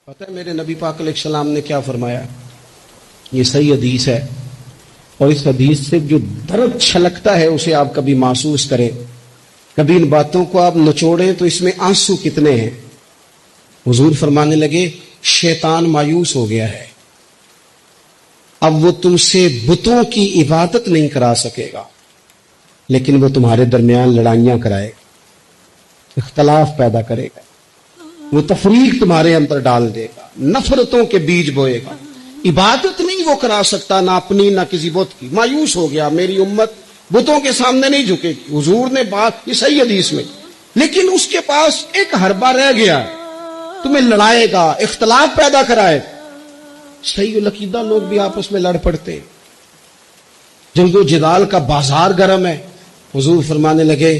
پتہ ہے میرے نبی پاک علیہ السلام نے کیا فرمایا؟ یہ صحیح حدیث ہے، اور اس حدیث سے جو درد چھلکتا ہے اسے آپ کبھی محسوس کریں، کبھی ان باتوں کو آپ نچوڑیں تو اس میں آنسو کتنے ہیں۔ حضور فرمانے لگے شیطان مایوس ہو گیا ہے، اب وہ تم سے بتوں کی عبادت نہیں کرا سکے گا، لیکن وہ تمہارے درمیان لڑائیاں کرائے گا، اختلاف پیدا کرے گا، وہ تفریق تمہارے اندر ڈال دے گا، نفرتوں کے بیج بوئے گا۔ عبادت نہیں وہ کرا سکتا، نہ اپنی نہ کسی بت کی۔ مایوس ہو گیا، میری امت بتوں کے سامنے نہیں جھکے گی۔ حضور نے بات یہ صحیح حدیث میں، لیکن اس کے پاس ایک حربہ رہ گیا ہے، تمہیں لڑائے گا، اختلاف پیدا کرائے گا۔ صحیح العقیدہ لوگ بھی آپس میں لڑ پڑتے ہیں، جنگ و جدال کا بازار گرم ہے۔ حضور فرمانے لگے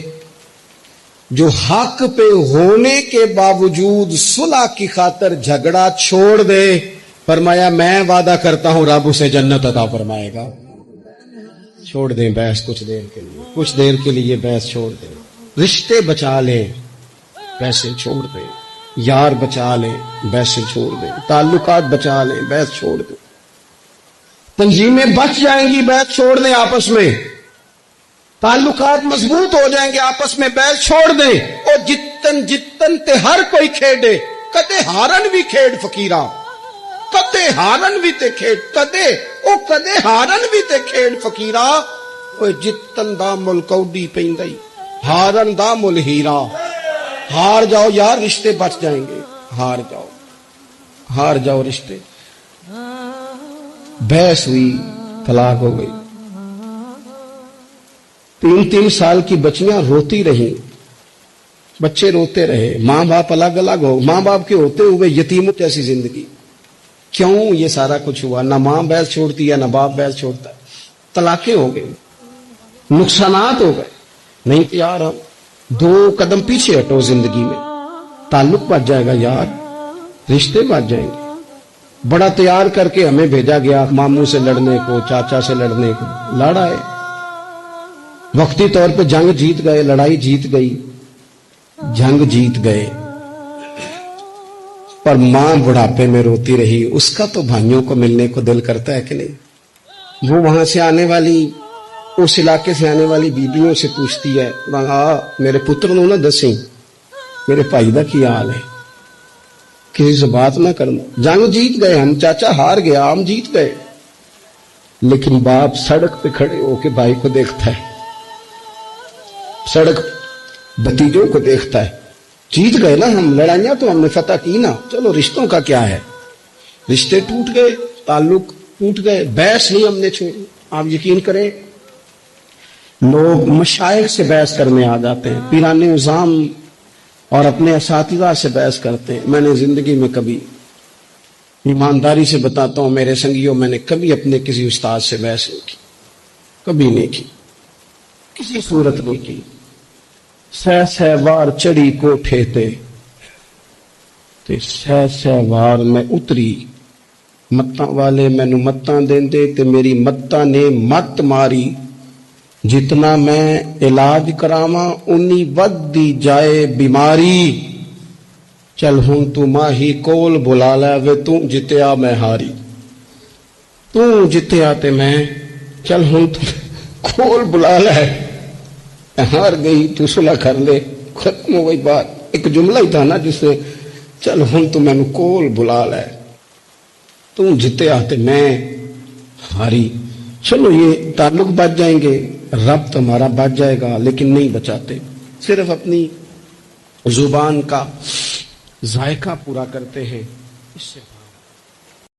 جو حق پہ ہونے کے باوجود صلح کی خاطر جھگڑا چھوڑ دے، فرمایا میں وعدہ کرتا ہوں رب اسے جنت عطا فرمائے گا۔ چھوڑ دیں بحث کچھ دیر کے لیے، کچھ دیر کے لیے بحث چھوڑ دیں، رشتے بچا لیں، پیسے چھوڑ دیں، یار بچا لیں، پیسے چھوڑ دیں، تعلقات بچا لیں، بحث چھوڑ دیں، تنظیمیں بچ جائیں گی، بحث چھوڑ دیں، آپس میں تعلقات مضبوط ہو جائیں گے، آپس میں بحث چھوڑ دیں۔ اور جتن تے ہر کوئی کھیڑے، کدے ہارن بھی کھیڑ فقیرہ، کدے ہارن بھی تے کھیڑ، کدے ہارن بھی تے کھیڑ فقیرہ، اوے جتن دا مل کوڈی پیندائی، ہارن دا مل ہیرا۔ ہار جاؤ یار، رشتے بچ جائیں گے، ہار جاؤ، ہار جاؤ رشتے۔ بحث ہوئی، طلاق ہو گئی، 3 سال کی بچیاں روتی رہیں، بچے روتے رہے، ماں باپ الگ الگ ہو، ماں باپ کے ہوتے ہوئے یتیموں جیسی زندگی۔ کیوں یہ سارا کچھ ہوا؟ نہ ماں بیل چھوڑتی ہے، نہ باپ بیل چھوڑتا ہے، طلاقیں ہو گئی، نقصانات ہو گئے۔ نہیں تو یار ہم 2 قدم پیچھے ہٹو زندگی میں، تعلق بچ جائے گا یار، رشتے بچ جائیں گے۔ بڑا تیار کر کے ہمیں بھیجا گیا ماموں سے لڑنے کو، چاچا سے لڑنے کو، لڑا ہے، وقتی طور پہ جنگ جیت گئے، لڑائی جیت گئی، جنگ جیت گئے، پر ماں بڑھاپے میں روتی رہی۔ اس کا تو بھائیوں کو ملنے کو دل کرتا ہے کہ نہیں؟ وہ وہاں سے آنے والی، اس علاقے سے آنے والی بیبیوں سے پوچھتی ہے میرے پتر نو نہ دسیں میرے بھائی دا کی حال ہے، کسی سے بات نہ کرنا۔ جنگ جیت گئے ہم، چاچا ہار گیا، ہم جیت گئے، لیکن باپ سڑک پہ کھڑے ہو کے بھائی کو دیکھتا ہے، سڑک بھتیجوں کو دیکھتا ہے، جیت گئے نا ہم، لڑائیاں تو ہم نے فتح کی نا، چلو رشتوں کا کیا ہے۔ رشتے ٹوٹ گئے، تعلق ٹوٹ گئے، بحث نہیں ہم نے چھوڑی۔ آپ یقین کریں لوگ مشائخ سے بحث کرنے آ جاتے ہیں، پیران نظام اور اپنے اساتذہ سے بحث کرتے ہیں۔ میں نے زندگی میں کبھی، ایمانداری سے بتاتا ہوں میرے سنگیوں، میں نے کبھی اپنے کسی استاد سے بحث نہیں کی، کبھی نہیں کی، کسی صورت نہیں کی۔ سہ وار چڑی کوٹھے تے سہ وار میں اتری، متاں والے مینوں متاں دیندے تے میری متاں نے مت ماری، جتنا میں علاج کراواں انی ود دی جائے بیماری، چل ہن تو ماہی کول بلا لے وے تو جتیا میں ہاری، تو جتیا تے میں، چل ہن تو کول بلا لے، ہار گئی تو صلح کر لے، ختم ہو گئی بات۔ ایک جملہ ہی تھا نا جس سے چل ہن تو میں کول بلا لے، تو جتیا تے میں ہاری۔ چلو یہ تعلق بچ جائیں گے، رب تمہارا بچ جائے گا، لیکن نہیں بچاتے، صرف اپنی زبان کا ذائقہ پورا کرتے ہیں، اس سے